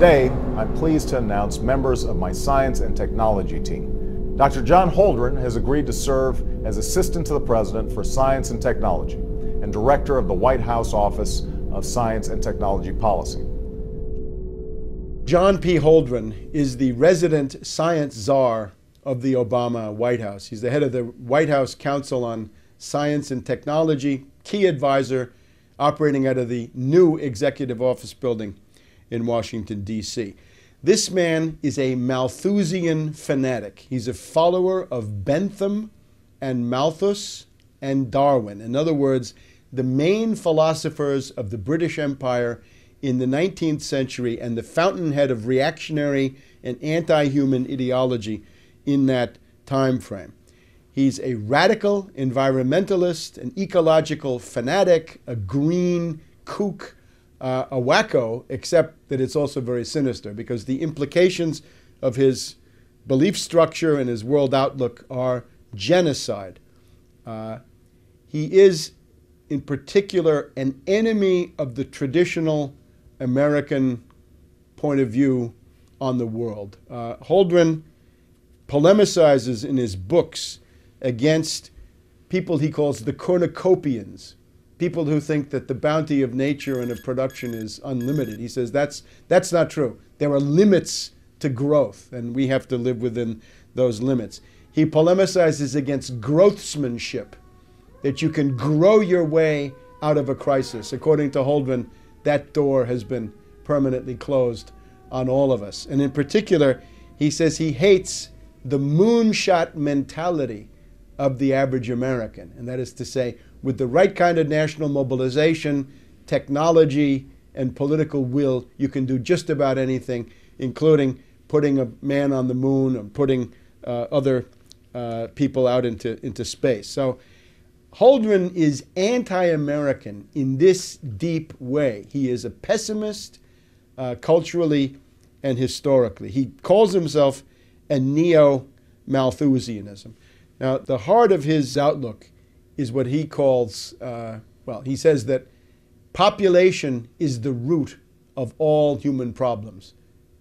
Today, I'm pleased to announce members of my science and technology team. Dr. John Holdren has agreed to serve as Assistant to the President for Science and Technology and Director of the White House Office of Science and Technology Policy. John P. Holdren is the resident science czar of the Obama White House. He's the head of the White House Council on Science and Technology, key advisor operating out of the new Executive Office building in Washington, D.C. This man is a Malthusian fanatic. He's a follower of Bentham and Malthus and Darwin. In other words, the main philosophers of the British Empire in the 19th century and the fountainhead of reactionary and anti-human ideology in that time frame. He's a radical environmentalist, an ecological fanatic, a green kook, a wacko, except that it's also very sinister because the implications of his belief structure and his world outlook are genocide. He is, in particular, an enemy of the traditional American point of view on the world. Holdren polemicizes in his books against people he calls the cornucopians, people who think that the bounty of nature and of production is unlimited. He says that's not true. There are limits to growth, and we have to live within those limits. He polemicizes against growthsmanship, that you can grow your way out of a crisis. According to Holdren, that door has been permanently closed on all of us. And in particular, he says he hates the moonshot mentality of the average American. And that is to say, with the right kind of national mobilization, technology, and political will, you can do just about anything, including putting a man on the moon or putting other people out into space. So Holdren is anti-American in this deep way. He is a pessimist culturally and historically. He calls himself a neo-Malthusianism. Now, the heart of his outlook is what he calls, he says that population is the root of all human problems.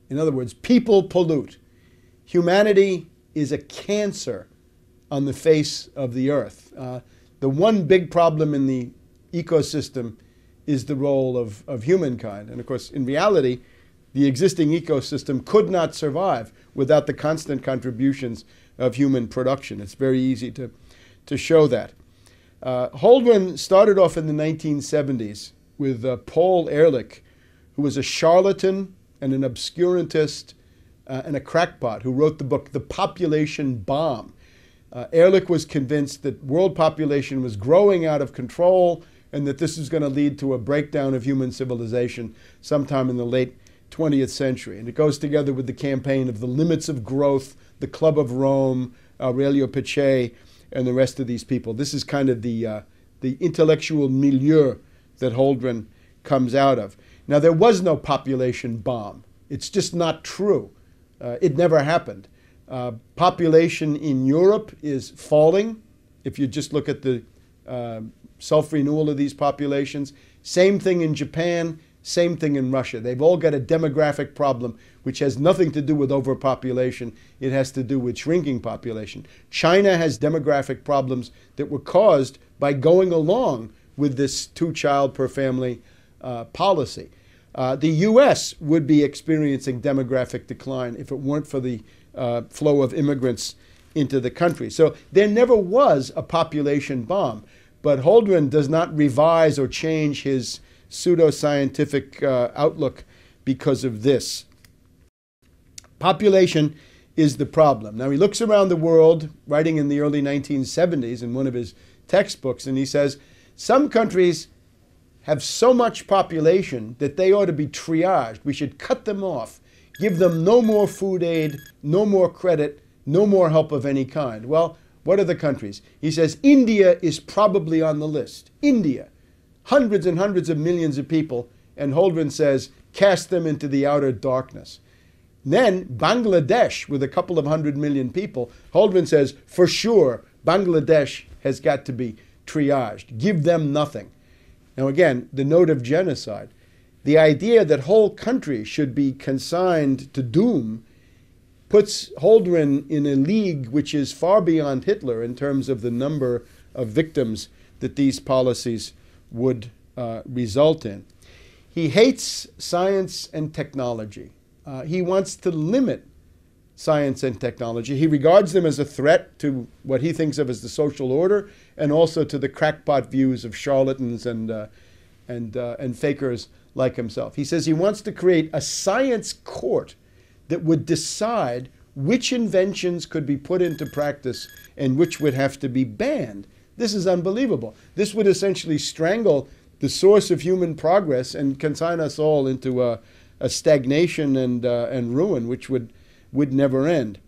In other words, people pollute. Humanity is a cancer on the face of the earth. The one big problem in the ecosystem is the role of humankind. And of course, in reality, the existing ecosystem could not survive without the constant contributions of human production. It's very easy to show that. Holdren started off in the 1970s with Paul Ehrlich, who was a charlatan and an obscurantist and a crackpot who wrote the book, The Population Bomb. Ehrlich was convinced that world population was growing out of control and that this was going to lead to a breakdown of human civilization sometime in the late 20th century. And it goes together with the campaign of the limits of growth, the Club of Rome, Aurelio Peccei, and the rest of these people. This is kind of the intellectual milieu that Holdren comes out of. Now, there was no population bomb. It's just not true. It never happened. Population in Europe is falling, if you just look at the self-renewal of these populations. Same thing in Japan, same thing in Russia. They've all got a demographic problem which has nothing to do with overpopulation. It has to do with shrinking population. China has demographic problems that were caused by going along with this two-child per family policy. The U.S. would be experiencing demographic decline if it weren't for the flow of immigrants into the country. So there never was a population bomb, but Holdren does not revise or change his pseudoscientific outlook because of this. Population is the problem. Now, he looks around the world, writing in the early 1970s in one of his textbooks, and he says, some countries have so much population that they ought to be triaged. We should cut them off, give them no more food aid, no more credit, no more help of any kind. Well, what are the countries? He says India is probably on the list. India, hundreds and hundreds of millions of people, and Holdren says, cast them into the outer darkness. Then Bangladesh, with a couple of 100 million people, Holdren says, for sure, Bangladesh has got to be triaged. Give them nothing. Now again, the note of genocide. the idea that whole countries should be consigned to doom puts Holdren in a league which is far beyond Hitler in terms of the number of victims that these policies would result in. He hates science and technology. He wants to limit science and technology. He regards them as a threat to what he thinks of as the social order, and also to the crackpot views of charlatans and fakers like himself. He says he wants to create a science court that would decide which inventions could be put into practice and which would have to be banned. This is unbelievable. This would essentially strangle the source of human progress and consign us all into a stagnation and ruin, which would never end.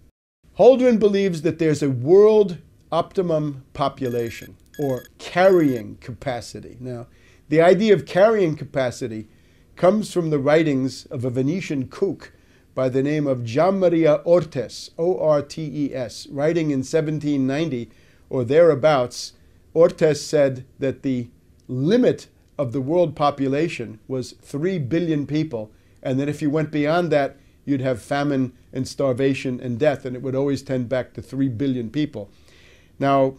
Holdren believes that there's a world optimum population, or carrying capacity. Now, the idea of carrying capacity comes from the writings of a Venetian kook by the name of Gianmaria Ortes, O-R-T-E-S, writing in 1790 or thereabouts. Ortes said that the limit of the world population was 3 billion people, and that if you went beyond that, you'd have famine and starvation and death, and it would always tend back to 3 billion people. Now,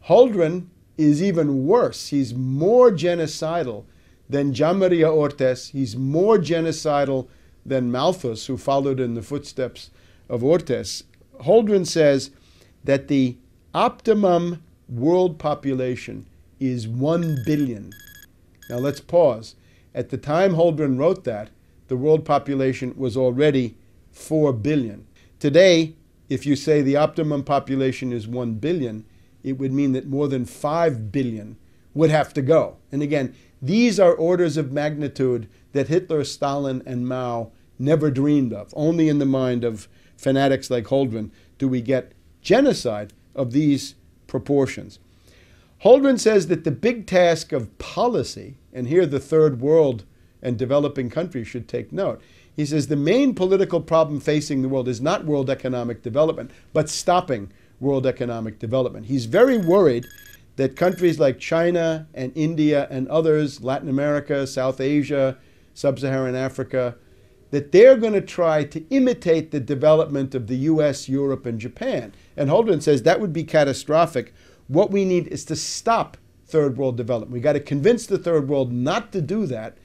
Holdren is even worse. He's more genocidal than Gianmaria Ortes. He's more genocidal than Malthus, who followed in the footsteps of Ortes. Holdren says that the optimum world population is 1 billion. Now let's pause. At the time Holdren wrote that, the world population was already 4 billion. Today, if you say the optimum population is 1 billion, it would mean that more than 5 billion would have to go. And again, these are orders of magnitude that Hitler, Stalin, and Mao never dreamed of. Only in the mind of fanatics like Holdren do we get genocide of these proportions. Holdren says that the big task of policy, and here the third world and developing countries should take note. He says the main political problem facing the world is not world economic development, but stopping world economic development. He's very worried that countries like China and India and others, Latin America, South Asia, Sub-Saharan Africa, that they're going to try to imitate the development of the US, Europe, and Japan. And Holdren says that would be catastrophic. What we need is to stop third world development. We've got to convince the third world not to do that.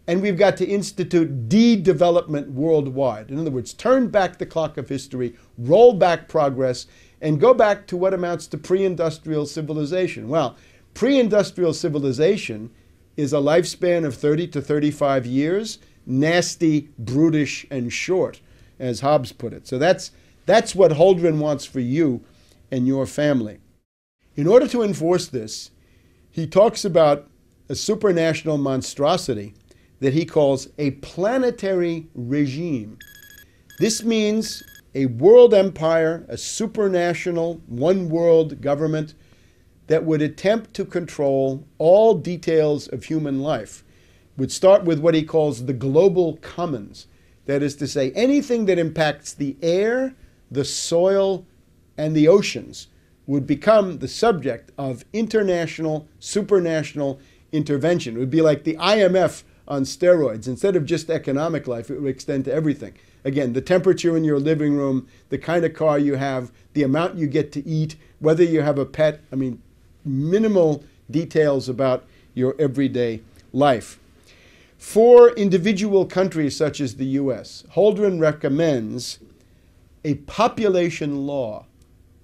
And we've got to institute de-development worldwide. In other words, turn back the clock of history, roll back progress, and go back to what amounts to pre-industrial civilization. Well, pre-industrial civilization is a lifespan of 30 to 35 years, nasty, brutish, and short, as Hobbes put it. So that's what Holdren wants for you and your family. In order to enforce this, he talks about a supranational monstrosity that he calls a planetary regime. This means a world empire, a supranational, one-world government that would attempt to control all details of human life. Would start with what he calls the global commons. That is to say, anything that impacts the air, the soil, and the oceans would become the subject of international, supranational intervention. It would be like the IMF on steroids. Instead of just economic life, it would extend to everything. Again, the temperature in your living room, the kind of car you have, the amount you get to eat, whether you have a pet. I mean, minimal details about your everyday life. For individual countries such as the US, Holdren recommends a population law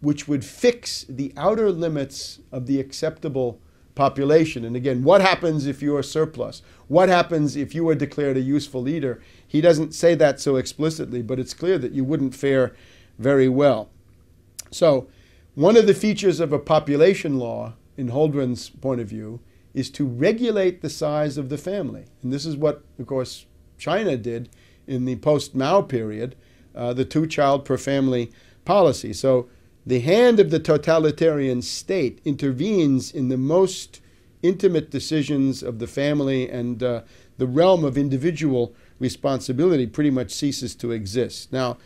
which would fix the outer limits of the acceptable population. And again, what happens if you are surplus? What happens if you are declared a useful leader? He doesn't say that so explicitly, but it's clear that you wouldn't fare very well. So one of the features of a population law, in Holdren's point of view, is to regulate the size of the family. And this is what, of course, China did in the post-Mao period, the two-child per family policy. So the hand of the totalitarian state intervenes in the most intimate decisions of the family, and the realm of individual responsibility pretty much ceases to exist. Now,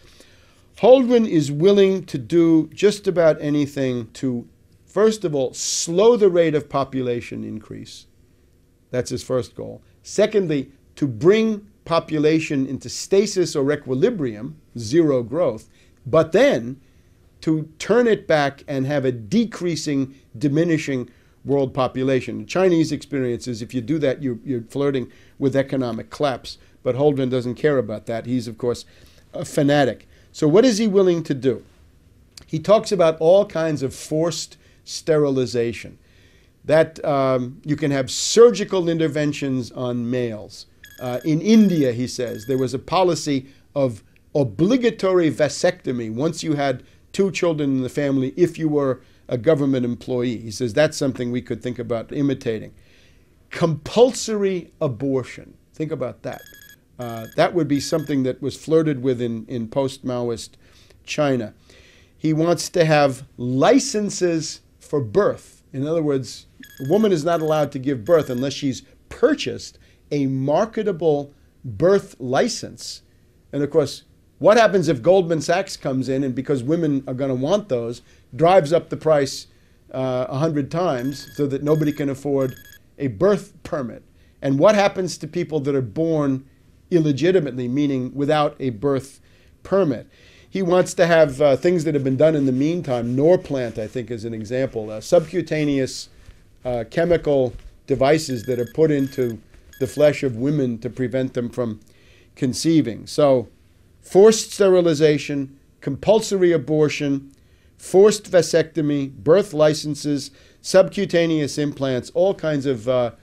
Holdren is willing to do just about anything to, first of all, slow the rate of population increase. That's his first goal. Secondly, to bring population into stasis or equilibrium, zero growth, but then to turn it back and have a decreasing, diminishing world population. The Chinese experience is if you do that, you're flirting with economic collapse. But Holdren doesn't care about that. He's, of course, a fanatic. So what is he willing to do? He talks about all kinds of forced sterilization. That you can have surgical interventions on males. In India, he says, there was a policy of obligatory vasectomy once you had 2 children in the family if you were a government employee. He says that's something we could think about imitating. Compulsory abortion. Think about that. That would be something that was flirted with in post-Maoist China. He wants to have licenses for birth. In other words, a woman is not allowed to give birth unless she's purchased a marketable birth license. And of course, what happens if Goldman Sachs comes in and, because women are going to want those, drives up the price 100 times so that nobody can afford a birth permit? And what happens to people that are born illegitimately, meaning without a birth permit? He wants to have things that have been done in the meantime. Norplant, I think, is an example. Subcutaneous chemical devices that are put into the flesh of women to prevent them from conceiving. So, forced sterilization, compulsory abortion, forced vasectomy, birth licenses, subcutaneous implants, all kinds of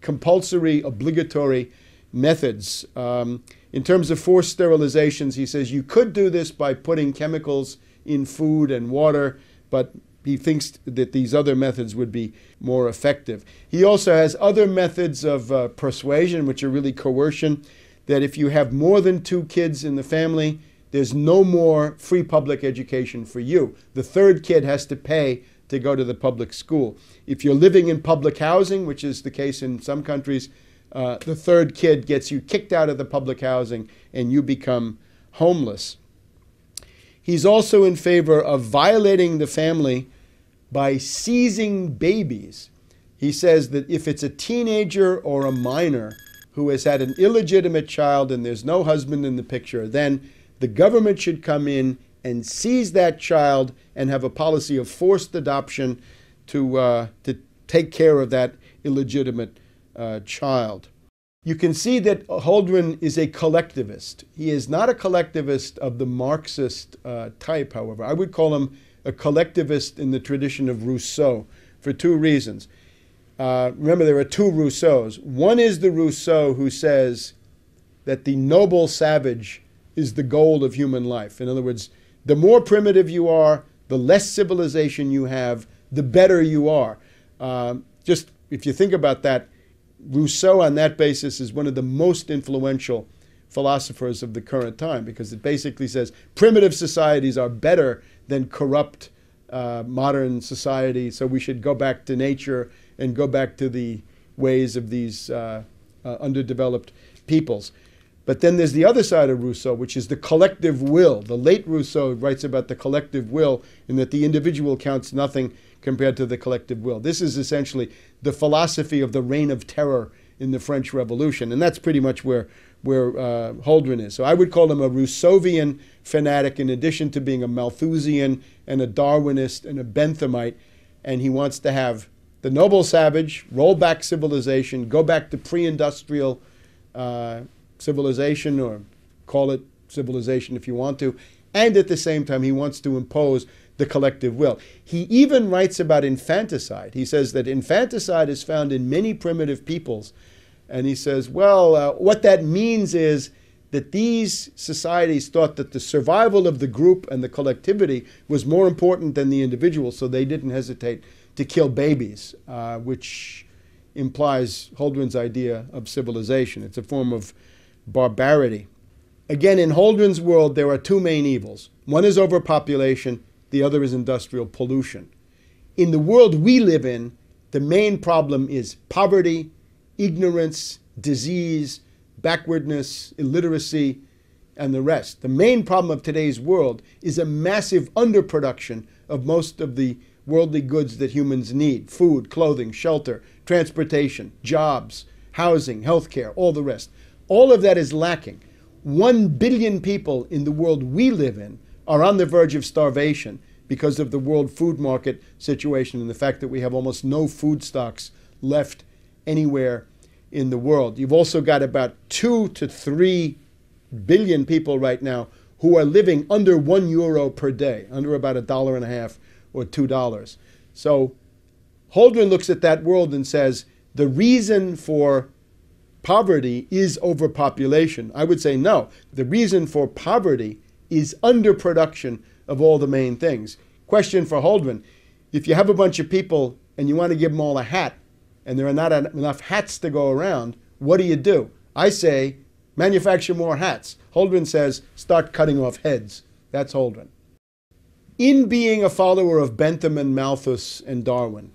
compulsory, obligatory methods. In terms of forced sterilizations, he says you could do this by putting chemicals in food and water, but he thinks that these other methods would be more effective. He also has other methods of persuasion, which are really coercion, that if you have more than 2 kids in the family, there's no more free public education for you. The 3rd kid has to pay to go to the public school. If you're living in public housing, which is the case in some countries, the 3rd kid gets you kicked out of the public housing and you become homeless. He's also in favor of violating the family by seizing babies. He says that if it's a teenager or a minor who has had an illegitimate child and there's no husband in the picture, then the government should come in and seize that child and have a policy of forced adoption to take care of that illegitimate child. You can see that Holdren is a collectivist. He is not a collectivist of the Marxist type, however. I would call him a collectivist in the tradition of Rousseau for 2 reasons. Remember, there are 2 Rousseaus. One is the Rousseau who says that the noble savage is the goal of human life. In other words, the more primitive you are, the less civilization you have, the better you are. Just if you think about that, Rousseau on that basis is one of the most influential philosophers of the current time, because it basically says primitive societies are better than corrupt modern society, so we should go back to nature and go back to the ways of these underdeveloped peoples. But then there's the other side of Rousseau, which is the collective will. The late Rousseau writes about the collective will and that the individual counts nothing compared to the collective will. This is essentially the philosophy of the reign of terror in the French Revolution, and that's pretty much where Holdren is. So I would call him a Rousseauvian fanatic in addition to being a Malthusian and a Darwinist and a Benthamite, and he wants to have the noble savage, roll back civilization, go back to pre-industrial civilization, or call it civilization if you want to, and at the same time he wants to impose the collective will. He even writes about infanticide. He says that infanticide is found in many primitive peoples, and he says, well, what that means is that these societies thought that the survival of the group and the collectivity was more important than the individual, so they didn't hesitate to kill babies, which implies Holdren's idea of civilization. It's a form of barbarity. Again, in Holdren's world, there are 2 main evils. One is overpopulation, the other is industrial pollution. In the world we live in, the main problem is poverty, ignorance, disease, backwardness, illiteracy, and the rest. The main problem of today's world is a massive underproduction of most of the worldly goods that humans need: food, clothing, shelter, transportation, jobs, housing, healthcare, all the rest. All of that is lacking. 1 billion people in the world we live in are on the verge of starvation because of the world food market situation and the fact that we have almost no food stocks left anywhere in the world. You've also got about 2 to 3 billion people right now who are living under €1 per day, under about $1.50 or $2. So Holdren looks at that world and says the reason for poverty is overpopulation. I would say no. The reason for poverty is underproduction of all the main things. Question for Holdren: if you have a bunch of people and you want to give them all a hat and there are not enough hats to go around, what do? I say manufacture more hats. Holdren says start cutting off heads. That's Holdren. In being a follower of Bentham and Malthus and Darwin,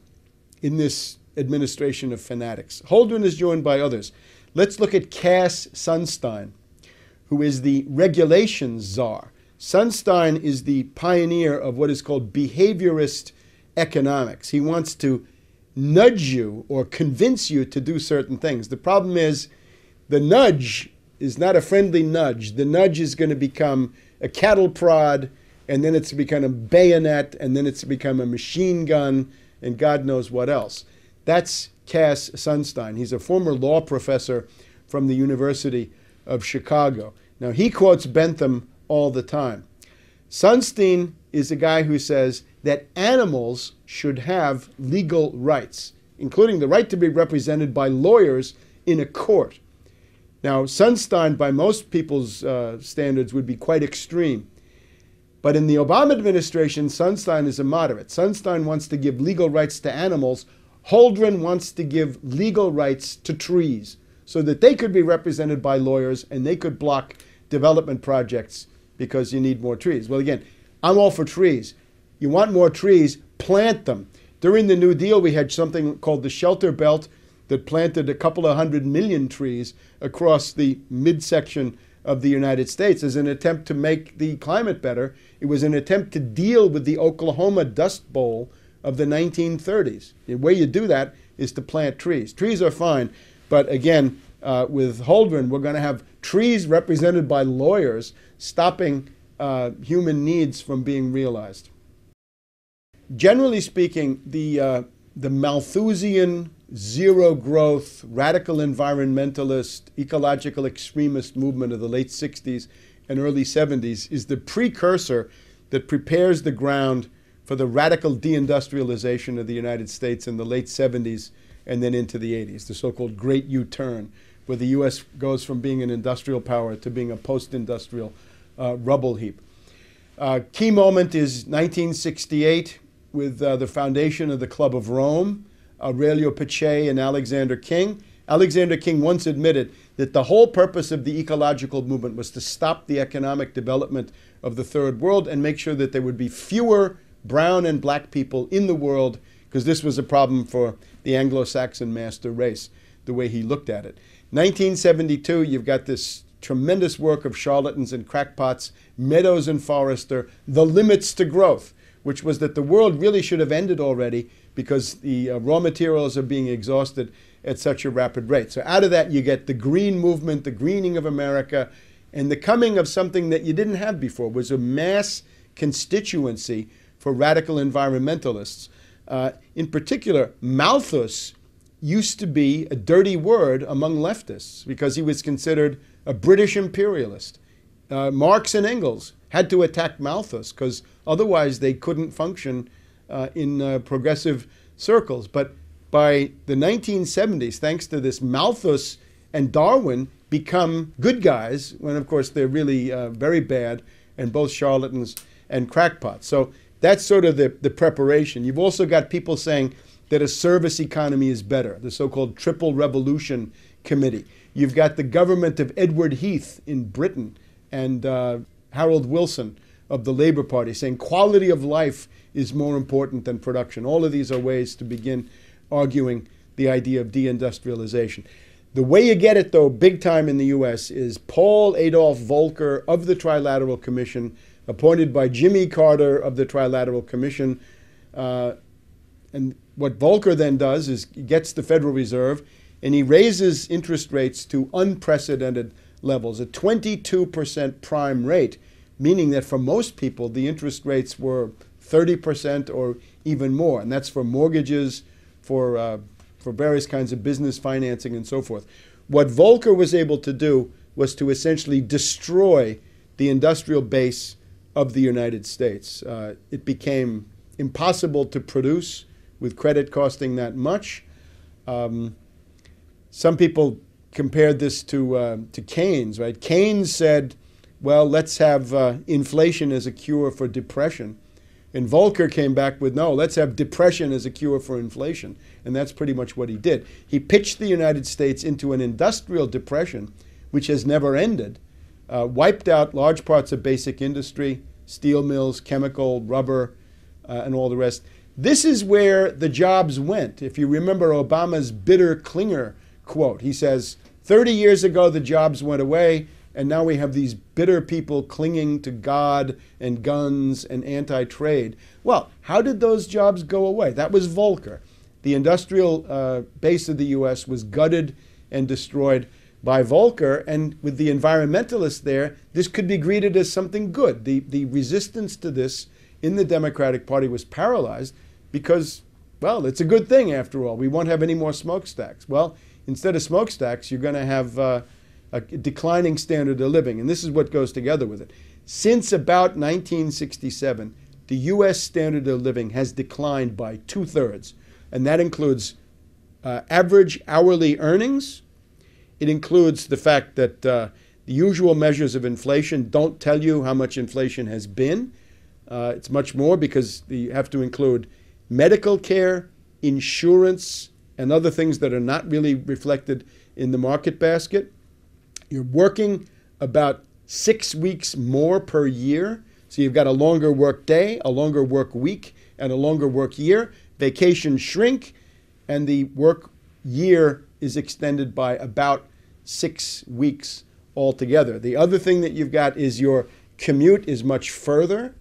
in this administration of fanatics, Holdren is joined by others. Let's look at Cass Sunstein, who is the regulations czar. Sunstein is the pioneer of what is called behaviorist economics. He wants to nudge you or convince you to do certain things. The problem is the nudge is not a friendly nudge. The nudge is going to become a cattle prod, and then it's become a bayonet, and then it's become a machine gun, and God knows what else. That's Cass Sunstein. He's a former law professor from the University of Chicago. Now, he quotes Bentham all the time. Sunstein is a guy who says that animals should have legal rights, including the right to be represented by lawyers in a court. Now, Sunstein, by most people's standards, would be quite extreme. But in the Obama administration, Sunstein is a moderate. Sunstein wants to give legal rights to animals. Holdren wants to give legal rights to trees so that they could be represented by lawyers and they could block development projects because you need more trees. Well, again, I'm all for trees. You want more trees, plant them. During the New Deal, we had something called the Shelter Belt that planted a couple of 100 million trees across the midsection of the United States as an attempt to make the climate better. It was an attempt to deal with the Oklahoma Dust Bowl of the 1930s. The way you do that is to plant trees. Trees are fine, but again, with Holdren, we're going to have trees represented by lawyers stopping human needs from being realized. Generally speaking, the Malthusian, zero-growth, radical environmentalist, ecological extremist movement of the late 60s and early 70s is the precursor that prepares the ground for the radical deindustrialization of the United States in the late 70s and then into the 80s, the so-called Great U-turn, where the U.S. goes from being an industrial power to being a post-industrial rubble heap. Key moment is 1968 with the foundation of the Club of Rome, Aurelio Pache and Alexander King. Alexander King once admitted that the whole purpose of the ecological movement was to stop the economic development of the third world and make sure that there would be fewer brown and black people in the world, because this was a problem for the Anglo-Saxon master race, the way he looked at it. 1972, you've got this tremendous work of charlatans and crackpots, Meadows and Forrester, The Limits to Growth, which was that the world really should have ended already because the raw materials are being exhausted at such a rapid rate. So out of that, you get the green movement, the greening of America, and the coming of something that you didn't have before, was a mass constituency for radical environmentalists. In particular, Malthus used to be a dirty word among leftists because he was considered a British imperialist. Marx and Engels had to attack Malthus because otherwise they couldn't function in progressive circles. But by the 1970s, thanks to this, Malthus and Darwin become good guys, when of course they're really very bad and both charlatans and crackpots. So that's sort of the preparation. You've also got people saying that a service economy is better, the so-called Triple Revolution Committee. You've got the government of Edward Heath in Britain and Harold Wilson of the Labour Party saying quality of life is more important than production. All of these are ways to begin arguing the idea of deindustrialization. The way you get it, though, big time in the U.S. is Paul Adolph Volcker of the Trilateral Commission, appointed by Jimmy Carter of the Trilateral Commission. And what Volcker then does is he gets the Federal Reserve, and he raises interest rates to unprecedented levels, a 22% prime rate, meaning that for most people, the interest rates were 30% or even more. And that's for mortgages, for various kinds of business financing and so forth. What Volcker was able to do was to essentially destroy the industrial base of the United States. It became impossible to produce with credit costing that much. Some people compared this to Keynes, right? Keynes said, well, let's have inflation as a cure for depression. And Volcker came back with, no, let's have depression as a cure for inflation. And that's pretty much what he did. He pitched the United States into an industrial depression, which has never ended, wiped out large parts of basic industry, steel mills, chemical, rubber, and all the rest. This is where the jobs went. If you remember Obama's bitter Klinger quote, he says, 30 years ago, the jobs went away, and now we have these bitter people clinging to God and guns and anti-trade. Well, how did those jobs go away? That was Volcker. The industrial base of the U.S. was gutted and destroyed by Volcker, and with the environmentalists there, this could be greeted as something good. The resistance to this in the Democratic Party was paralyzed because, well, it's a good thing after all. We won't have any more smokestacks. Well, instead of smokestacks, you're going to have a declining standard of living, and this is what goes together with it. Since about 1967, the U.S. standard of living has declined by 2/3, and that includes average hourly earnings. It includes the fact that the usual measures of inflation don't tell you how much inflation has been. It's much more because you have to include medical care, insurance, and other things that are not really reflected in the market basket. You're working about 6 weeks more per year. So you've got a longer work day, a longer work week, and a longer work year. Vacations shrink, and the work year is extended by about 6 weeks altogether. The other thing that you've got is your commute is much further,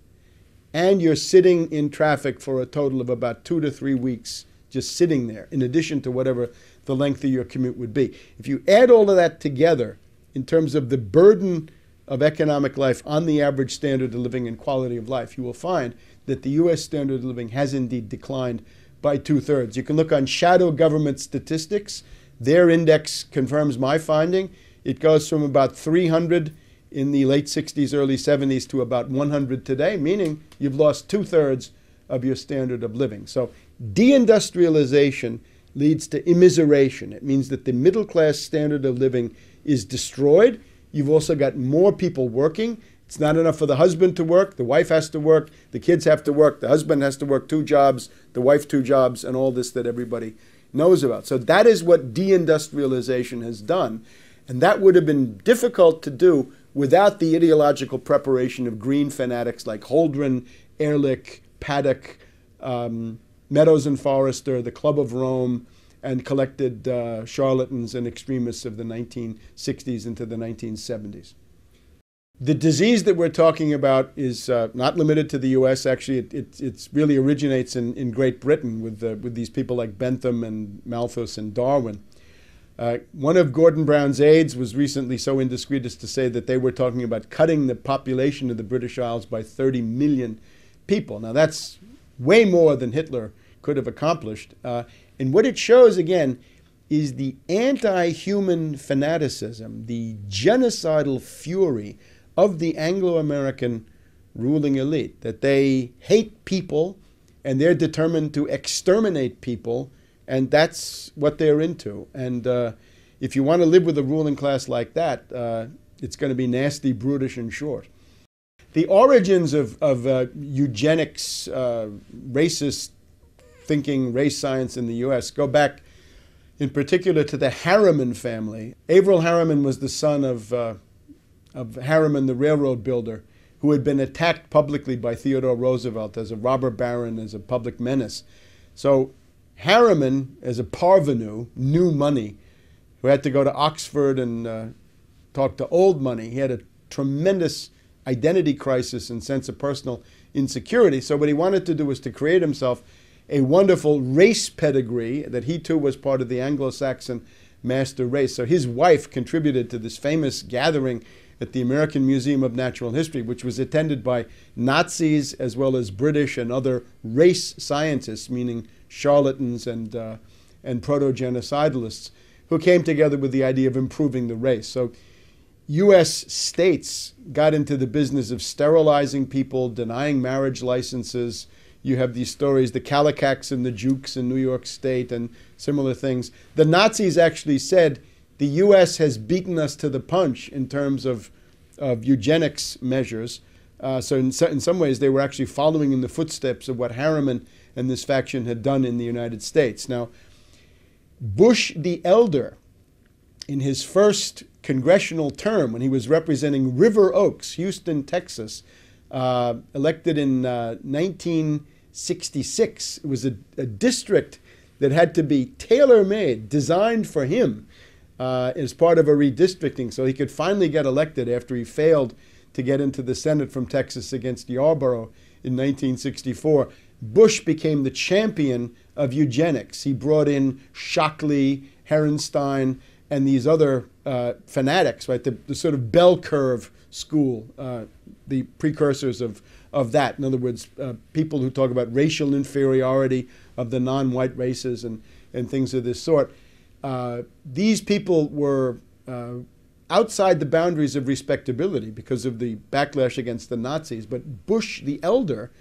and you're sitting in traffic for a total of about 2 to 3 weeks just sitting there, in addition to whatever the length of your commute would be. If you add all of that together in terms of the burden of economic life on the average standard of living and quality of life, you will find that the U.S. standard of living has indeed declined by 2/3. You can look on shadow government statistics. Their index confirms my finding. It goes from about 300 in the late 60s, early 70s to about 100 today, meaning you've lost 2/3 of your standard of living. So deindustrialization leads to immiseration. It means that the middle class standard of living is destroyed. You've also got more people working. It's not enough for the husband to work. The wife has to work. The kids have to work. The husband has to work 2 jobs. The wife 2 jobs, and all this that everybody knows about. So that is what deindustrialization has done. And that would have been difficult to do without the ideological preparation of green fanatics like Holdren, Ehrlich, Paddock, Meadows and Forrester, the Club of Rome, and collected charlatans and extremists of the 1960s into the 1970s. The disease that we're talking about is not limited to the U.S. Actually, it really originates in Great Britain with these people like Bentham and Malthus and Darwin. One of Gordon Brown's aides was recently so indiscreet as to say that they were talking about cutting the population of the British Isles by 30 million people. Now, that's way more than Hitler could have accomplished. And what it shows, again, is the anti-human fanaticism, the genocidal fury of the Anglo-American ruling elite, that they hate people and they're determined to exterminate people, and that's what they're into. And if you want to live with a ruling class like that, it's going to be nasty, brutish, and short. The origins of eugenics, racist thinking, race science in the U.S. go back in particular to the Harriman family. Averell Harriman was the son of Harriman, the railroad builder, who had been attacked publicly by Theodore Roosevelt as a robber baron, as a public menace. So Harriman, as a parvenu, new money, who had to go to Oxford and talk to old money, he had a tremendous identity crisis and sense of personal insecurity. So what he wanted to do was to create himself a wonderful race pedigree, that he too was part of the Anglo-Saxon master race. So his wife contributed to this famous gathering at the American Museum of Natural History, which was attended by Nazis as well as British and other race scientists, meaning charlatans and proto-genocidalists, who came together with the idea of improving the race. So U.S. states got into the business of sterilizing people, denying marriage licenses. You have these stories, the Kallikaks and the Jukes in New York State and similar things. The Nazis actually said, the U.S. has beaten us to the punch in terms of eugenics measures. So in some ways, they were actually following in the footsteps of what Harriman and this faction had done in the United States. Now, Bush the Elder, in his first congressional term, when he was representing River Oaks, Houston, Texas, elected in 1966, it was a district that had to be tailor-made, designed for him, as part of a redistricting, so he could finally get elected after he failed to get into the Senate from Texas against Yarborough in 1964. Bush became the champion of eugenics. He brought in Shockley, Herenstein, and these other fanatics, right? The sort of bell curve school, the precursors of that. In other words, people who talk about racial inferiority of the non-white races and things of this sort. These people were outside the boundaries of respectability because of the backlash against the Nazis. But Bush the Elder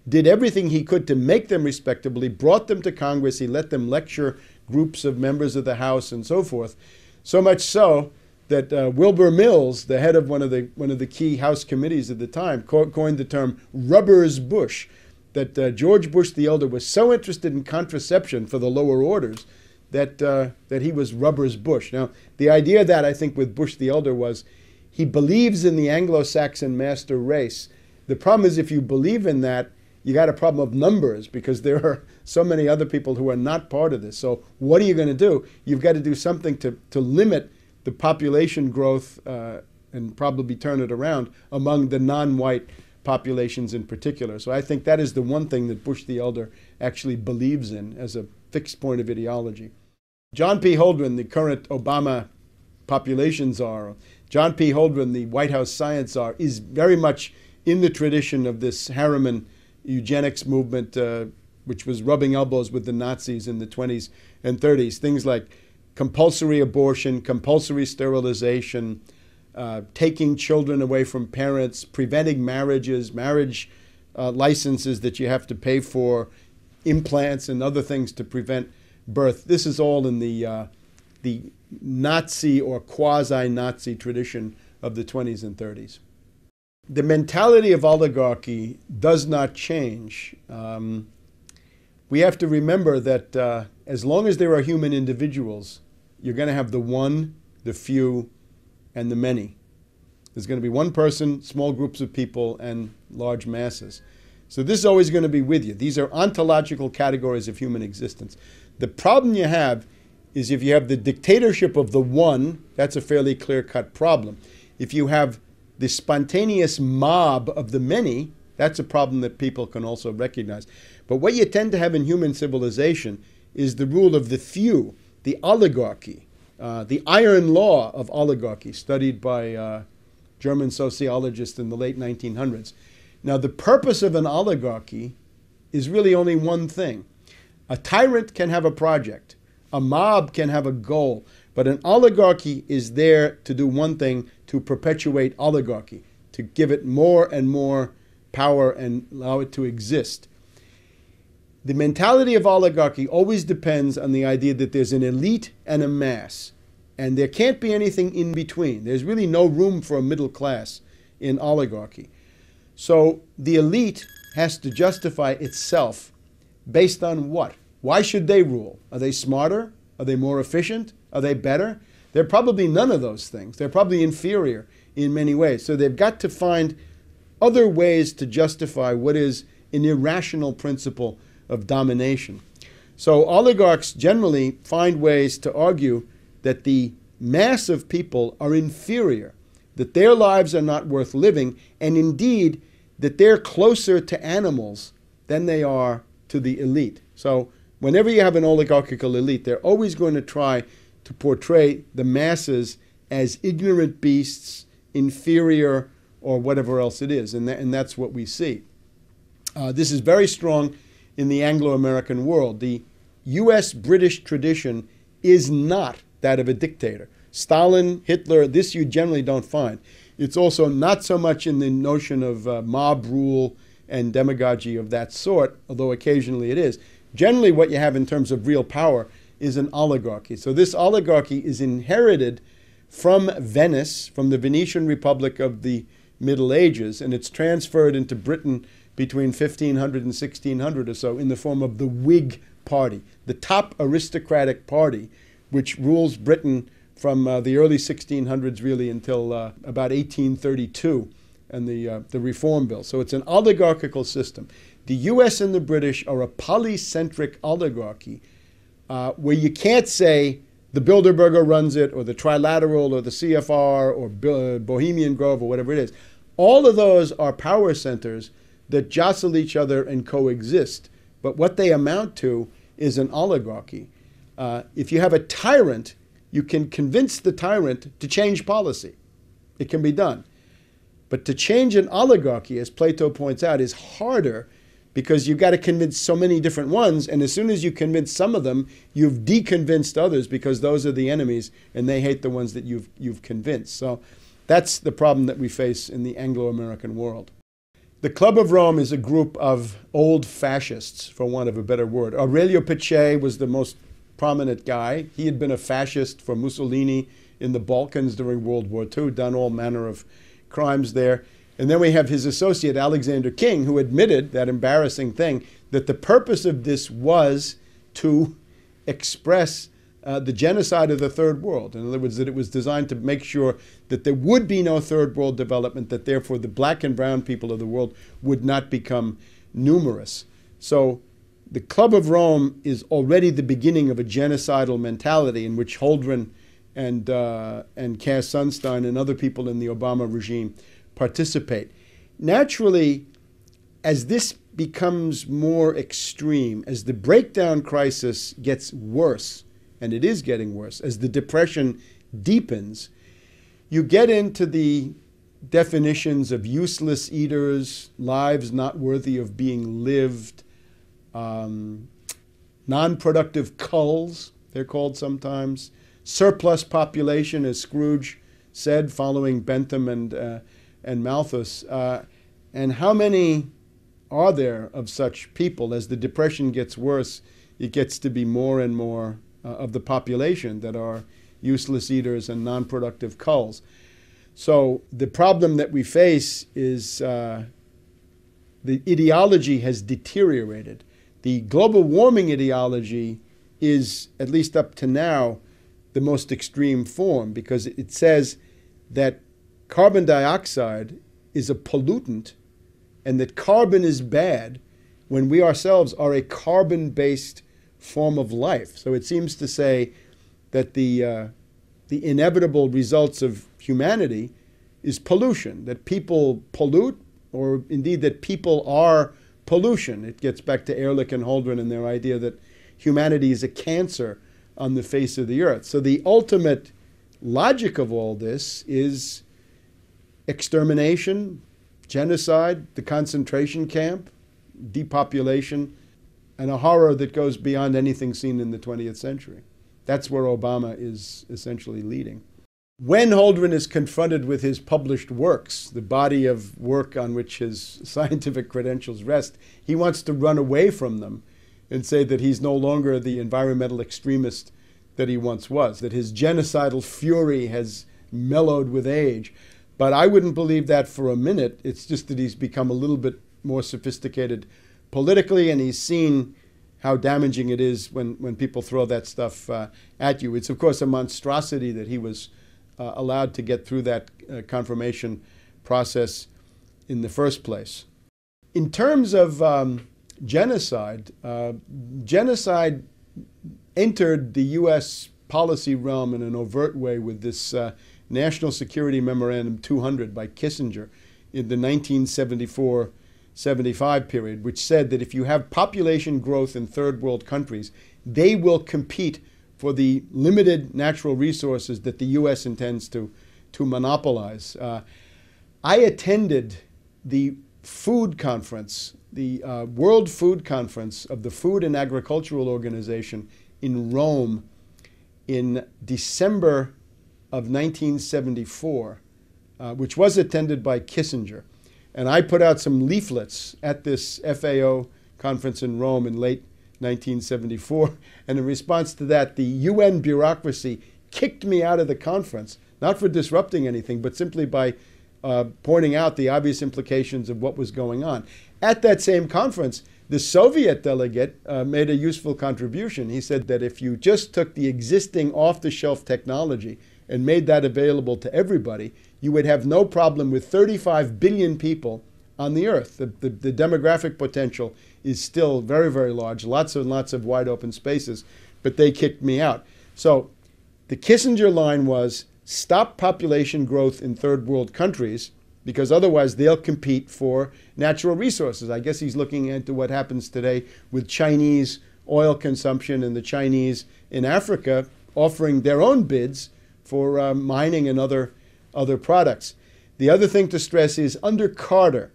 did everything he could to make them respectable. He brought them to Congress. He let them lecture groups of members of the House and so forth. So much so that Wilbur Mills, the head of one of the key House committees at the time, coined the term "Rubbers Bush." That George Bush the Elder was so interested in contraception for the lower orders that he was Rubbers Bush. Now, the idea that I think with Bush the Elder was he believes in the Anglo-Saxon master race. The problem is if you believe in that, you got a problem of numbers because there are so many other people who are not part of this. So what are you going to do? You've got to do something to limit the population growth and probably turn it around among the non-white populations in particular. So I think that is the one thing that Bush the Elder actually believes in as a fixed point of ideology. John P. Holdren, the current Obama population czar, John P. Holdren, the White House science czar, is very much in the tradition of this Harriman eugenics movement, which was rubbing elbows with the Nazis in the 20s and 30s. Things like compulsory abortion, compulsory sterilization, taking children away from parents, preventing marriages, marriage licenses that you have to pay for, implants and other things to prevent birth. This is all in the Nazi or quasi-Nazi tradition of the 20s and 30s. The mentality of oligarchy does not change. We have to remember that as long as there are human individuals, you're going to have the one, the few, and the many. There's going to be one person, small groups of people, and large masses. So this is always going to be with you. These are ontological categories of human existence. The problem you have is if you have the dictatorship of the one, that's a fairly clear-cut problem. If you have the spontaneous mob of the many, that's a problem that people can also recognize. But what you tend to have in human civilization is the rule of the few, the oligarchy, the iron law of oligarchy, studied by German sociologists in the late 1900s. Now, the purpose of an oligarchy is really only one thing. A tyrant can have a project. A mob can have a goal. But an oligarchy is there to do one thing, to perpetuate oligarchy, to give it more and more power and allow it to exist. The mentality of oligarchy always depends on the idea that there's an elite and a mass. And there can't be anything in between. There's really no room for a middle class in oligarchy. So the elite has to justify itself based on what? Why should they rule? Are they smarter? Are they more efficient? Are they better? They're probably none of those things. They're probably inferior in many ways. So they've got to find other ways to justify what is an irrational principle of domination. So oligarchs generally find ways to argue that the mass of people are inferior, that their lives are not worth living, and indeed that they're closer to animals than they are to the elite. So whenever you have an oligarchical elite, they're always going to try to portray the masses as ignorant beasts, inferior, or whatever else it is. And that's what we see. This is very strong in the Anglo-American world. The U.S.-British tradition is not that of a dictator. Stalin, Hitler, this you generally don't find. It's also not so much in the notion of mob rule and demagogy of that sort, although occasionally it is. Generally what you have in terms of real power is an oligarchy. So this oligarchy is inherited from Venice, from the Venetian Republic of the Middle Ages, and it's transferred into Britain between 1500 and 1600 or so in the form of the Whig Party, the top aristocratic party, which rules Britain from the early 1600s really until about 1832 and the Reform Bill. So it's an oligarchical system. The US and the British are a polycentric oligarchy where you can't say the Bilderberger runs it, or the Trilateral, or the CFR, or Bohemian Grove, or whatever it is. All of those are power centers that jostle each other and coexist. But what they amount to is an oligarchy. If you have a tyrant, you can convince the tyrant to change policy. It can be done. But to change an oligarchy, as Plato points out, is harder because you've got to convince so many different ones, and as soon as you convince some of them, you've deconvinced others because those are the enemies and they hate the ones that you've convinced. So that's the problem that we face in the Anglo-American world. The Club of Rome is a group of old fascists, for want of a better word. Aurelio Peccei was the most prominent guy. He had been a fascist for Mussolini in the Balkans during World War II, done all manner of crimes there. And then we have his associate, Alexander King, who admitted that embarrassing thing, that the purpose of this was to express the genocide of the Third World. In other words, that it was designed to make sure that there would be no Third World development, that therefore the black and brown people of the world would not become numerous. So the Club of Rome is already the beginning of a genocidal mentality in which Holdren and Cass Sunstein and other people in the Obama regime participate. Naturally, as this becomes more extreme, as the breakdown crisis gets worse, and it is getting worse, as the depression deepens, you get into the definitions of useless eaters, lives not worthy of being lived, non-productive culls, they're called sometimes, surplus population, as Scrooge said, following Bentham and Malthus. And how many are there of such people? As the depression gets worse, it gets to be more and more of the population that are useless eaters and non-productive culls. So the problem that we face is the ideology has deteriorated. The global warming ideology is, at least up to now, the most extreme form because it says that carbon dioxide is a pollutant and that carbon is bad when we ourselves are a carbon-based form of life. So it seems to say that the inevitable results of humanity is pollution, that people pollute, or indeed that people are pollution. It gets back to Ehrlich and Holdren and their idea that humanity is a cancer on the face of the earth. So the ultimate logic of all this is extermination, genocide, the concentration camp, depopulation, and a horror that goes beyond anything seen in the 20th century. That's where Obama is essentially leading. When Holdren is confronted with his published works, the body of work on which his scientific credentials rest, he wants to run away from them and say that he's no longer the environmental extremist that he once was, that his genocidal fury has mellowed with age. But I wouldn't believe that for a minute. It's just that he's become a little bit more sophisticated politically, and he's seen how damaging it is when people throw that stuff at you. It's, of course, a monstrosity that he was allowed to get through that confirmation process in the first place. In terms of genocide, genocide entered the U.S. policy realm in an overt way with this National Security Memorandum 200 by Kissinger in the 1974-75 period, which said that if you have population growth in third world countries, they will compete for the limited natural resources that the U.S. intends to monopolize. I attended the food conference, the World Food Conference of the Food and Agricultural Organization in Rome in December of 1974, which was attended by Kissinger. And I put out some leaflets at this FAO conference in Rome in late 1974. And in response to that, the UN bureaucracy kicked me out of the conference, not for disrupting anything, but simply by pointing out the obvious implications of what was going on. At that same conference, the Soviet delegate made a useful contribution. He said that if you just took the existing off-the-shelf technology and made that available to everybody, you would have no problem with 35 billion people on the earth. The demographic potential is still very, very large, lots and lots of wide open spaces, but they kicked me out. So the Kissinger line was, stop population growth in third world countries, because otherwise they'll compete for natural resources. I guess he's looking into what happens today with Chinese oil consumption and the Chinese in Africa offering their own bids for mining and other products. The other thing to stress is under Carter,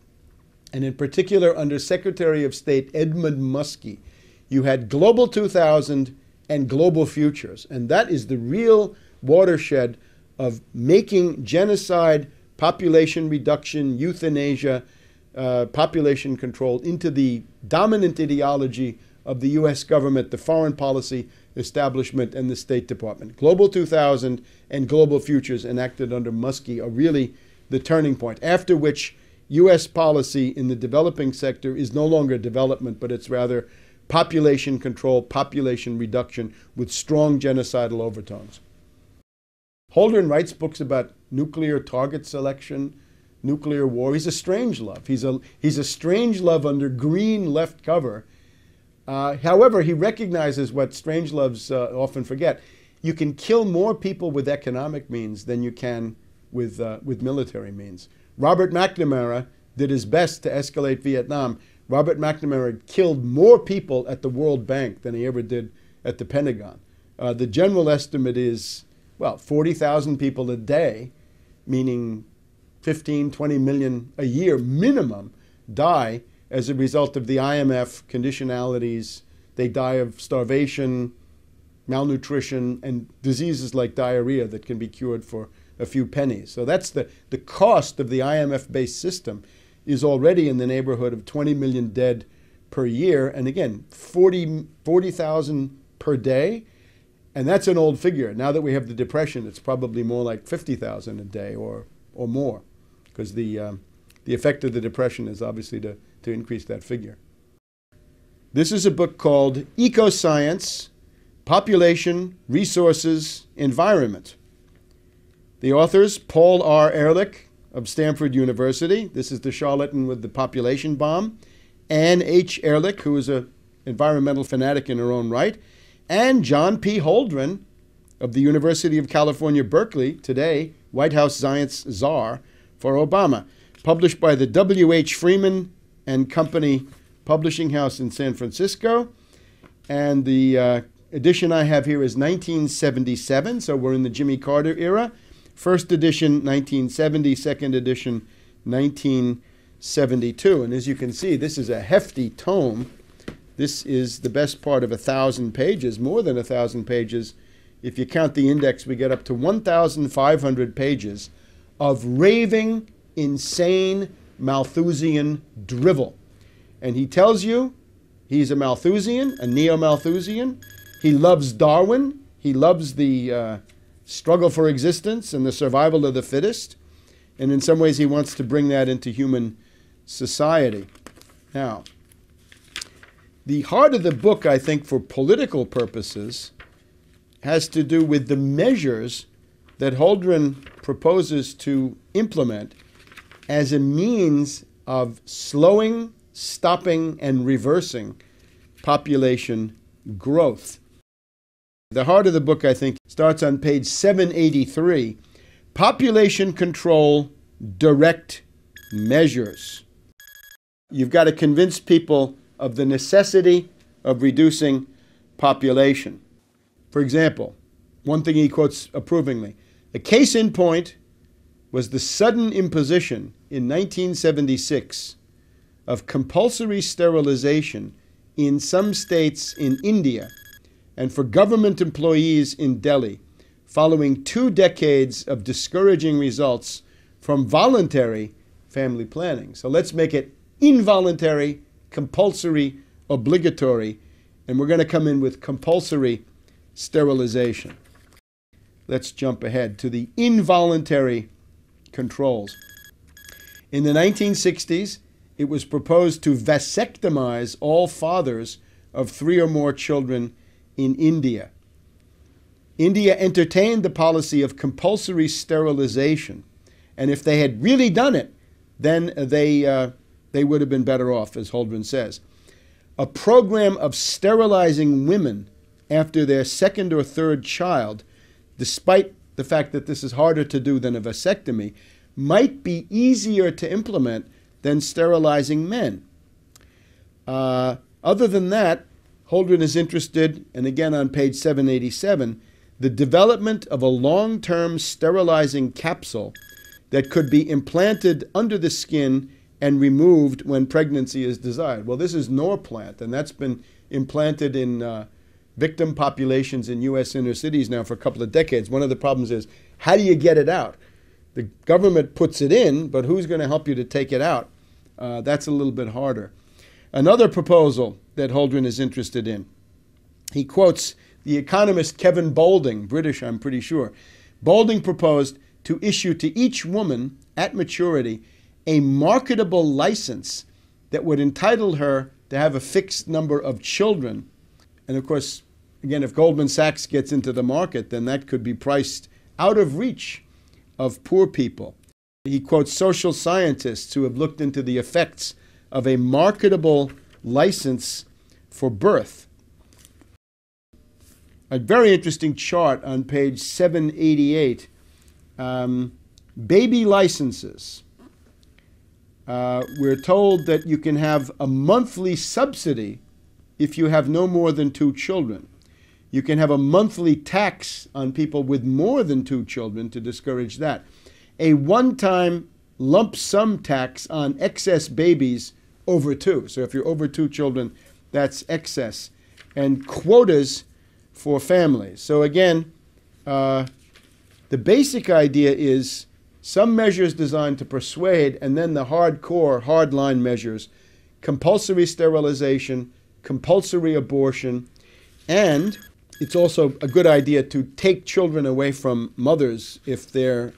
and in particular under Secretary of State Edmund Muskie, you had Global 2000 and Global Futures. And that is the real watershed of making genocide, population reduction, euthanasia, population control into the dominant ideology of the U.S. government, the foreign policy establishment, and the State Department. Global 2000 and Global Futures enacted under Muskie are really the turning point, after which U.S. policy in the developing sector is no longer development, but it's rather population control, population reduction with strong genocidal overtones. Holdren writes books about nuclear target selection, nuclear war. He's a strangelove. He's a strangelove under green left cover. However, he recognizes what strangeloves often forget. You can kill more people with economic means than you can with military means. Robert McNamara did his best to escalate Vietnam. Robert McNamara killed more people at the World Bank than he ever did at the Pentagon. The general estimate is, well, 40,000 people a day, meaning 15, 20 million a year minimum, die as a result of the IMF conditionalities. They die of starvation, malnutrition, and diseases like diarrhea that can be cured for a few pennies. So that's the cost of the IMF-based system is already in the neighborhood of 20 million dead per year. And again, 40,000 per day. And that's an old figure. Now that we have the Depression, it's probably more like 50,000 a day or more, because the effect of the Depression is obviously to increase that figure. This is a book called Ecoscience, Population, Resources, Environment. The authors, Paul R. Ehrlich of Stanford University. This is the charlatan with the population bomb. Ann H. Ehrlich, who is an environmental fanatic in her own right. And John P. Holdren of the University of California, Berkeley, today White House science czar for Obama, published by the W.H. Freeman and Company Publishing House in San Francisco. And the edition I have here is 1977, so we're in the Jimmy Carter era. First edition, 1970, second edition, 1972. And as you can see, this is a hefty tome. This is the best part of 1,000 pages, more than 1,000 pages. If you count the index, we get up to 1,500 pages of raving, insane Malthusian drivel. And he tells you he's a Malthusian, a neo-Malthusian. He loves Darwin. He loves the struggle for existence and the survival of the fittest. And in some ways, he wants to bring that into human society. Now, the heart of the book, I think, for political purposes, has to do with the measures that Holdren proposes to implement as a means of slowing, stopping, and reversing population growth. The heart of the book, I think, starts on page 783. Population control direct measures. You've got to convince people of the necessity of reducing population. For example, one thing he quotes approvingly, a case in point was the sudden imposition in 1976 of compulsory sterilization in some states in India and for government employees in Delhi, following 2 decades of discouraging results from voluntary family planning. So let's make it involuntary, compulsory, obligatory, and we're going to come in with compulsory sterilization. Let's jump ahead to the involuntary controls. In the 1960s, it was proposed to vasectomize all fathers of 3 or more children in India. India entertained the policy of compulsory sterilization, and if they had really done it, then they would have been better off, as Holdren says. A program of sterilizing women after their 2nd or 3rd child, despite the fact that this is harder to do than a vasectomy, might be easier to implement than sterilizing men. Other than that, Holdren is interested, and again on page 787, the development of a long-term sterilizing capsule that could be implanted under the skin and removed when pregnancy is desired. Well, this is Norplant, and that's been implanted in victim populations in U.S. inner cities now for a couple of decades. One of the problems is, how do you get it out? The government puts it in, but who's going to help you to take it out? That's a little bit harder. Another proposal that Holdren is interested in, he quotes the economist Kevin Boulding, British I'm pretty sure. Boulding proposed to issue to each woman at maturity a marketable license that would entitle her to have a fixed number of children. And of course, again, if Goldman Sachs gets into the market, then that could be priced out of reach of poor people. He quotes social scientists who have looked into the effects of a marketable license for birth. A very interesting chart on page 788. Baby licenses. We're told that you can have a monthly subsidy if you have no more than 2 children. You can have a monthly tax on people with more than 2 children to discourage that. A one-time lump sum tax on excess babies over 2. So if you're over 2 children, that's excess. And quotas for families. So again, the basic idea is some measures designed to persuade, and then the hardcore, hardline measures, compulsory sterilization, compulsory abortion, and it's also a good idea to take children away from mothers if they're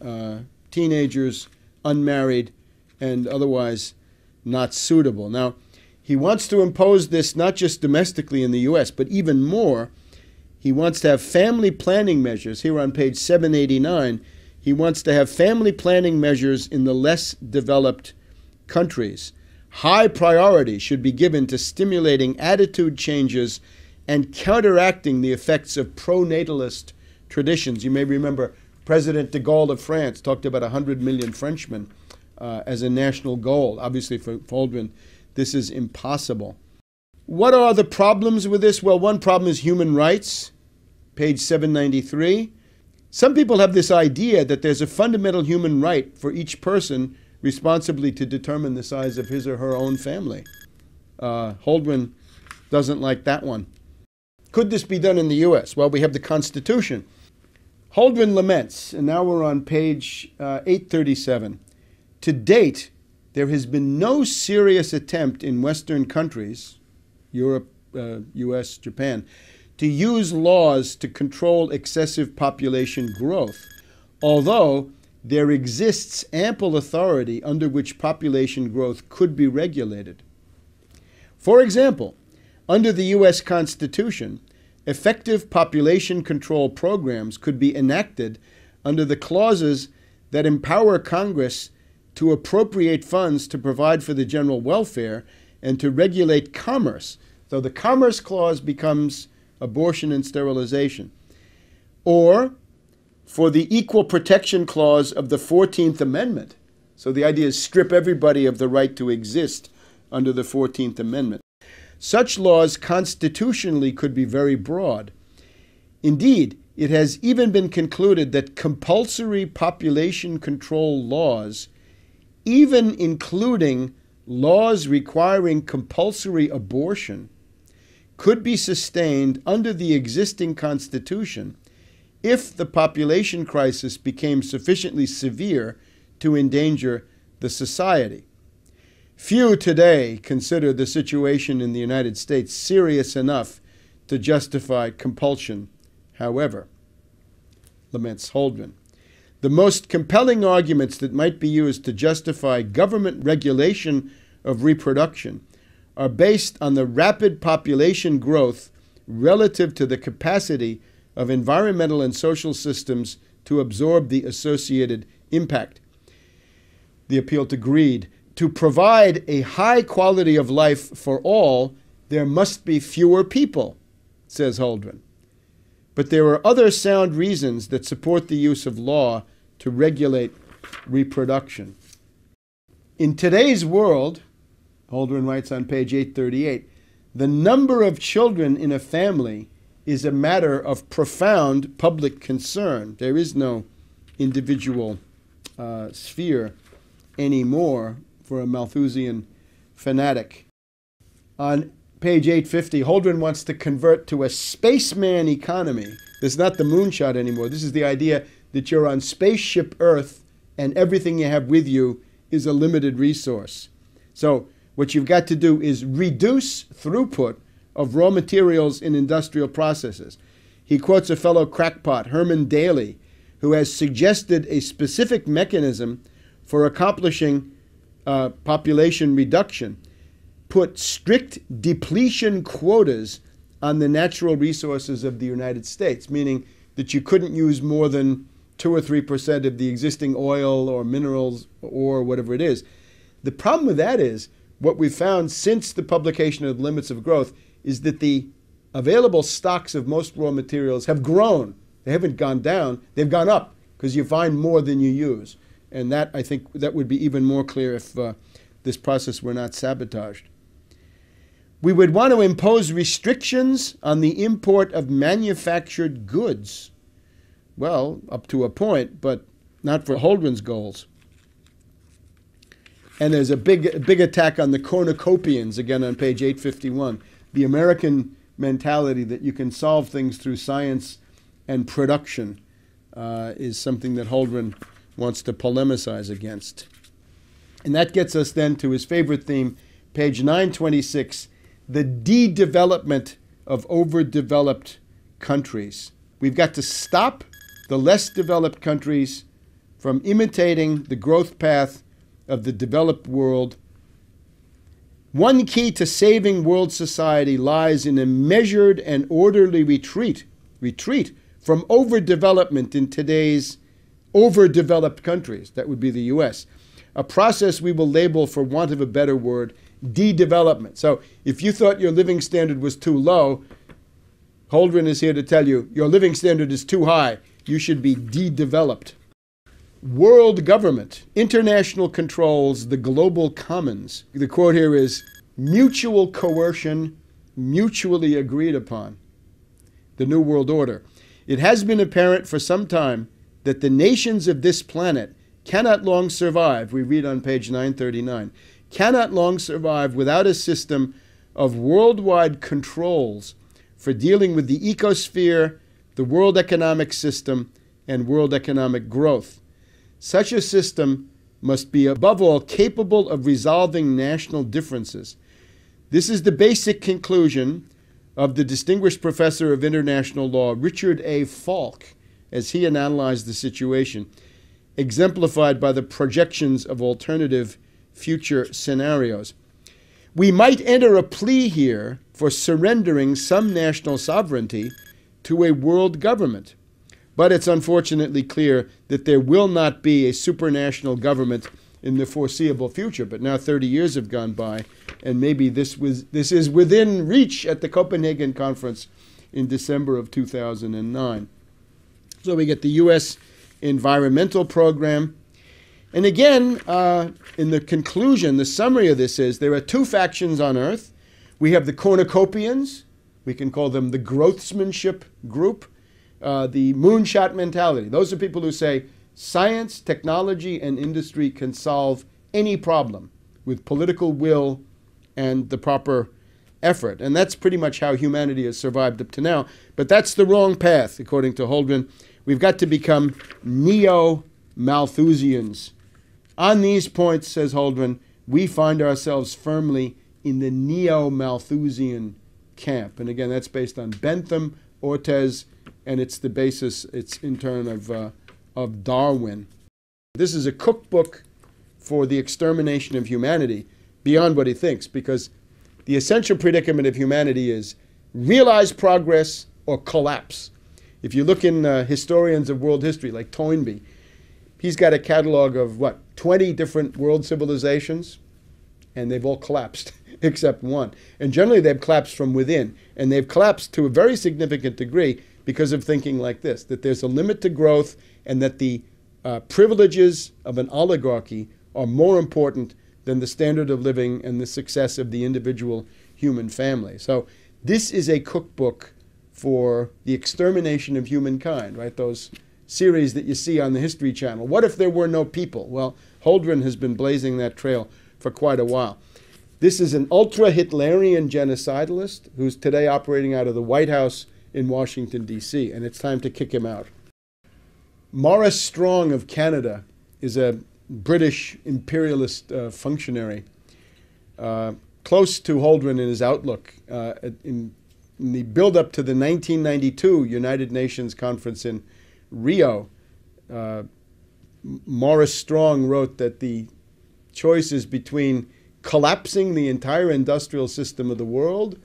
teenagers, unmarried, and otherwise not suitable. Now, he wants to impose this not just domestically in the U.S., but even more. He wants to have family planning measures. Here on page 789, he wants to have family planning measures in the less developed countries. High priority should be given to stimulating attitude changes and counteracting the effects of pro-natalist traditions. You may remember President de Gaulle of France talked about 100 million Frenchmen as a national goal. Obviously, for Holdren, this is impossible. What are the problems with this? Well, one problem is human rights, page 793. Some people have this idea that there's a fundamental human right for each person responsibly to determine the size of his or her own family. Holdren doesn't like that one. Could this be done in the U.S.? Well, we have the Constitution. Holdren laments, and now we're on page 837. To date, there has been no serious attempt in Western countries, Europe, U.S., Japan, to use laws to control excessive population growth, although there exists ample authority under which population growth could be regulated. For example, under the U.S. Constitution, effective population control programs could be enacted under the clauses that empower Congress to appropriate funds to provide for the general welfare and to regulate commerce. So the Commerce Clause becomes abortion and sterilization. Or for the Equal Protection Clause of the 14th Amendment. So the idea is strip everybody of the right to exist under the 14th Amendment. Such laws constitutionally could be very broad. Indeed, it has even been concluded that compulsory population control laws, even including laws requiring compulsory abortion, could be sustained under the existing Constitution if the population crisis became sufficiently severe to endanger the society. Few today consider the situation in the United States serious enough to justify compulsion, however, laments Holdren. The most compelling arguments that might be used to justify government regulation of reproduction are based on the rapid population growth relative to the capacity of environmental and social systems to absorb the associated impact. The appeal to greed. To provide a high quality of life for all, there must be fewer people, says Holdren. But there are other sound reasons that support the use of law to regulate reproduction. In today's world, Holdren writes on page 838, the number of children in a family is a matter of profound public concern. There is no individual sphere anymore for a Malthusian fanatic. On page 850, Holdren wants to convert to a spaceman economy. This is not the moonshot anymore. This is the idea that you're on spaceship Earth and everything you have with you is a limited resource. So what you've got to do is reduce throughput of raw materials in industrial processes. He quotes a fellow crackpot, Herman Daly, who has suggested a specific mechanism for accomplishing population reduction. Put strict depletion quotas on the natural resources of the United States, meaning that you couldn't use more than 2 or 3% of the existing oil or minerals or whatever it is. The problem with that is, what we've found since the publication of the Limits of Growth is that the available stocks of most raw materials have grown. They haven't gone down, they've gone up because you find more than you use. And that, I think, that would be even more clear if this process were not sabotaged. We would want to impose restrictions on the import of manufactured goods. Well, up to a point, but not for Holdren's goals. And there's a big attack on the cornucopians, again on page 851. The American mentality that you can solve things through science and production is something that Holdren wants to polemicize against. And that gets us then to his favorite theme, page 926, the de-development of overdeveloped countries. We've got to stop the less developed countries from imitating the growth path of the developed world. One key to saving world society lies in a measured and orderly retreat from overdevelopment in today's overdeveloped countries. That would be the U.S. A process we will label, for want of a better word, de-development. So if you thought your living standard was too low, Holdren is here to tell you your living standard is too high. You should be de-developed. World government, international controls, the global commons. The quote here is, mutual coercion, mutually agreed upon. The New World Order. It has been apparent for some time that the nations of this planet cannot long survive, we read on page 939, cannot long survive without a system of worldwide controls for dealing with the ecosphere, the world economic system, and world economic growth. Such a system must be, above all, capable of resolving national differences. This is the basic conclusion of the distinguished professor of international law, Richard A. Falk, as he analyzed the situation, exemplified by the projections of alternative future scenarios. We might enter a plea here for surrendering some national sovereignty to a world government. But it's unfortunately clear that there will not be a supranational government in the foreseeable future. But now 30 years have gone by, and maybe this is within reach at the Copenhagen conference in December of 2009. So we get the U.S. environmental program. And again, in the conclusion, the summary of this is there are two factions on Earth. We have the cornucopians. We can call them the growthsmanship group. the moonshot mentality. Those are people who say science, technology, and industry can solve any problem with political will and the proper effort. And that's pretty much how humanity has survived up to now. But that's the wrong path, according to Holdren. We've got to become neo-Malthusians. On these points, says Holdren, we find ourselves firmly in the neo-Malthusian camp. And again, that's based on Bentham, Ortiz, and it's the basis, it's in turn of Darwin. This is a cookbook for the extermination of humanity beyond what he thinks, because the essential predicament of humanity is realize progress or collapse. If you look in historians of world history like Toynbee, he's got a catalog of, 20 different world civilizations, and they've all collapsed except one. And generally they've collapsed from within, and they've collapsed to a very significant degree because of thinking like this, that there's a limit to growth and that the privileges of an oligarchy are more important than the standard of living and the success of the individual human family. So this is a cookbook for the extermination of humankind, right? Those series that you see on the History Channel. What if there were no people? Well, Holdren has been blazing that trail for quite a while. This is an ultra-Hitlerian genocidalist who's today operating out of the White House in Washington, D.C., and it's time to kick him out. Maurice Strong of Canada is a British imperialist functionary, close to Holdren in his outlook. In the build-up to the 1992 United Nations Conference in Rio, Maurice Strong wrote that the choice is between collapsing the entire industrial system of the world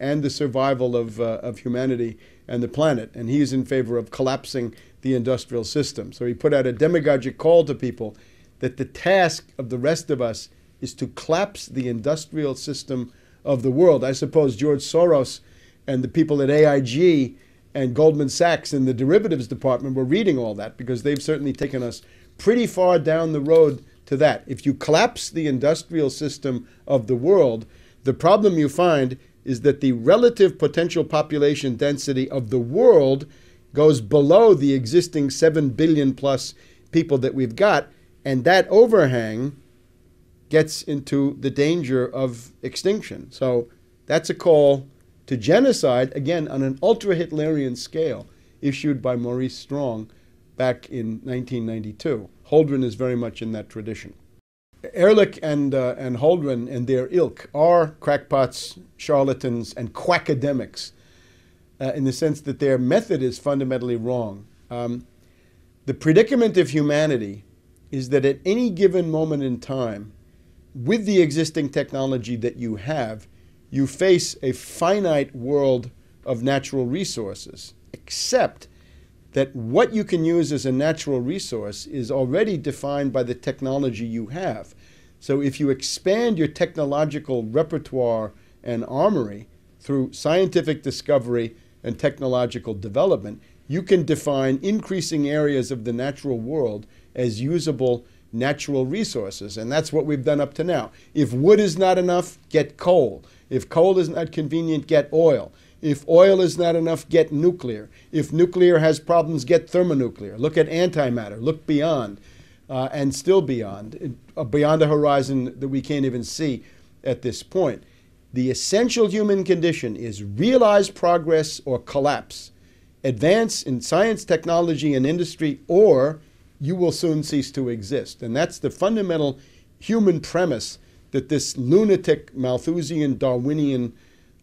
and the survival of humanity and the planet. And he's in favor of collapsing the industrial system. So he put out a demagogic call to people that the task of the rest of us is to collapse the industrial system of the world. I suppose George Soros and the people at AIG and Goldman Sachs in the derivatives department were reading all that, because they've certainly taken us pretty far down the road to that. If you collapse the industrial system of the world, the problem you find is that the relative potential population density of the world goes below the existing 7 billion plus people that we've got, and that overhang gets into the danger of extinction. So that's a call to genocide, again, on an ultra-Hitlerian scale, issued by Maurice Strong back in 1992. Holdren is very much in that tradition. Ehrlich and Holdren and their ilk are crackpots, charlatans, and quackademics, in the sense that their method is fundamentally wrong. The predicament of humanity is that at any given moment in time, with the existing technology that you have, you face a finite world of natural resources, except that what you can use as a natural resource is already defined by the technology you have. So if you expand your technological repertoire and armory through scientific discovery and technological development, you can define increasing areas of the natural world as usable natural resources. And that's what we've done up to now. If wood is not enough, get coal. If coal is not convenient, get oil. If oil is not enough, get nuclear. If nuclear has problems, get thermonuclear. Look at antimatter. Look beyond, and still beyond a horizon that we can't even see at this point. The essential human condition is realize progress or collapse. Advance in science, technology, and industry, or you will soon cease to exist. And that's the fundamental human premise that this lunatic, Malthusian, Darwinian,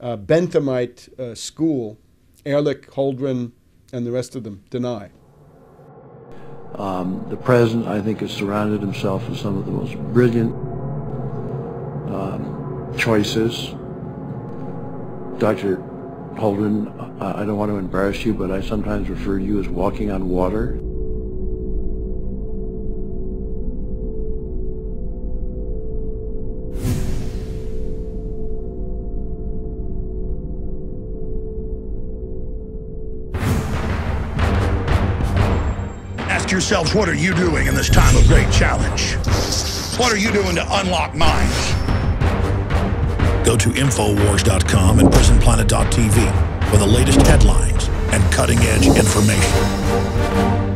Benthamite school, Ehrlich, Holdren, and the rest of them, deny. The president, I think, has surrounded himself with some of the most brilliant choices. Dr. Holdren, I don't want to embarrass you, but I sometimes refer to you as walking on water. Ask yourselves, what are you doing in this time of great challenge? What are you doing to unlock minds? Go to Infowars.com and PrisonPlanet.tv for the latest headlines and cut cutting-edge information.